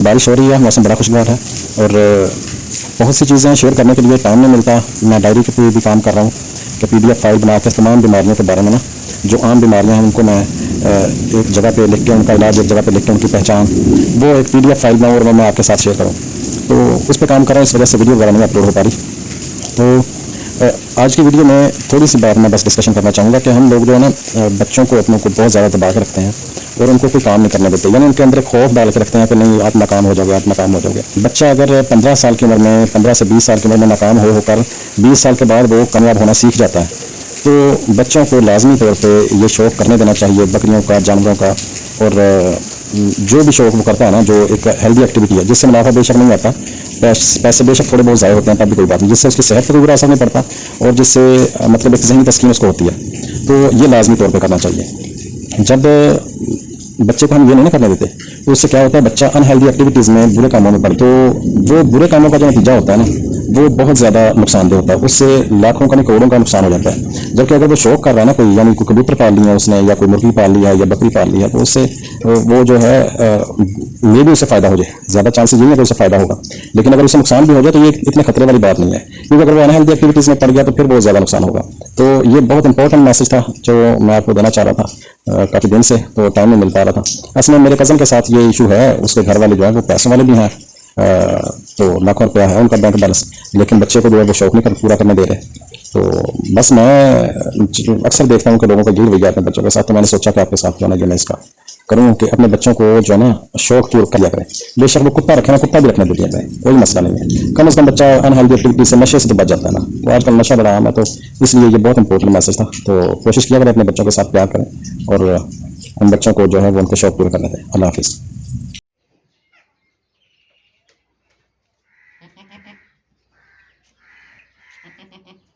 बारिश हो रही है, मौसम बड़ा खुशगवार है और बहुत सी चीज़ें शेयर करने के लिए टाइम नहीं मिलता। मैं डायरी के भी काम कर रहा हूँ कि पीडीएफ फाइल बना के तमाम बीमारियों के बारे में ना, जो आम बीमारियाँ हैं उनको मैं एक जगह पे लिख के, उनका इलाज एक जगह पे लिख के, उनकी पहचान, वो एक पीडीएफ फाइल बनाऊँ और मैं आपके साथ शेयर करूँ। तो उस पर काम कर रहा हूँ, इस वजह से वीडियो वगैरह नहीं अपलोड हो पा रही। तो आज की वीडियो में थोड़ी सी बात मैं बस डिस्कशन करना चाहूँगा कि हम लोग जो है ना, बच्चों को अपनों को बहुत ज़्यादा दबा के रखते हैं और उनको कोई काम नहीं करने देते, यानी उनके अंदर खौफ डाल के रखते हैं कि नहीं आप नाकाम हो जाओगे, आप नाकाम हो जाओगे। बच्चा अगर 15 साल की उम्र में, 15 से 20 साल की उम्र में नाकाम होकर 20 साल के बाद वो कामयाब होना सीख जाता है, तो बच्चों को लाजमी तौर पर ये शौक़ करने देना चाहिए बकरियों का, जानवरों का, और जो भी शौक़ वो करता है ना, जो एक हेल्दी एक्टिविटी है जिससे मुनाफा बेशक नहीं आता, पैसे बेशक थोड़े बहुत ज़ाया होते हैं, तब भी कोई बात नहीं, जिससे उसकी सेहत पर भी बुरा असर नहीं पड़ता और जिससे मतलब एक ज़हनी तस्कीन उसको होती है, तो ये लाजमी तौर पर करना चाहिए। जब बच्चे को हम ये नहीं करने देते तो उससे क्या होता है, बच्चा अनहेल्दी एक्टिविटीज़ में, बुरे कामों में पड़ता है, तो वो बुरे कामों का जो नतीजा होता है ना, वो बहुत ज़्यादा नुकसानदेह होता है, उससे लाखों का नहीं करोड़ों का नुकसान हो जाता है। जबकि अगर वो शौक कर रहा है ना कोई, यानी कोई कबूतर पाल लिया उसने, या कोई मुर्गी पाल लिया है, या बकरी पाल लिया, तो उससे वो जो है मे भी उससे फ़ायदा हो जाए, ज़्यादा चांसेस यही है कि उससे फ़ायदा होगा, लेकिन अगर उससे नुकसान भी हो जाए तो ये इतने खतरे वाली बात नहीं है, क्योंकि अगर वो अनहेल्दी एक्टिविटीज़ में पड़ गया तो फिर बहुत ज़्यादा नुकसान होगा। तो ये बहुत इंपॉर्टेंट मैसेज था जो मैं आपको देना चाह रहा था काफ़ी दिन से, तो टाइम नहीं मिल पा रहा था। असल में मेरे कज़न के साथ ये इशू है, उसके घर वाले जो है वो पैसों वाले भी हैं, तो लाखों रुपया है उनका बैंक बैलेंस, लेकिन बच्चे को जो है वो शौक नहीं पूरा करने दे रहे। तो बस मैं अक्सर देखता हूँ कि लोगों को गिर भी जाते हैं बच्चों के साथ, तो मैंने सोचा कि आपके साथ जो है ना ये मैं इसका करूँ कि अपने बच्चों को जो है ना शौक पूरा कर लिया करें। बेशक वो कुत्ता रखे ना, कुत्ता भी रखने दे दिया करें, कोई मसला नहीं है, कम से कम बच्चा अनहेल्दी एक्टिविटी से, नशे से तो बच जाता है ना। तो आजकल नशा बड़ा आम है, तो इसलिए ये बहुत इंपॉर्टेंट मैसेज था। तो कोशिश किया करें अपने बच्चों के साथ प्यार करें और उन बच्चों को जो है वो उनके शौक पूरे करने दें। अल्लाह हाफिज़। Thank you.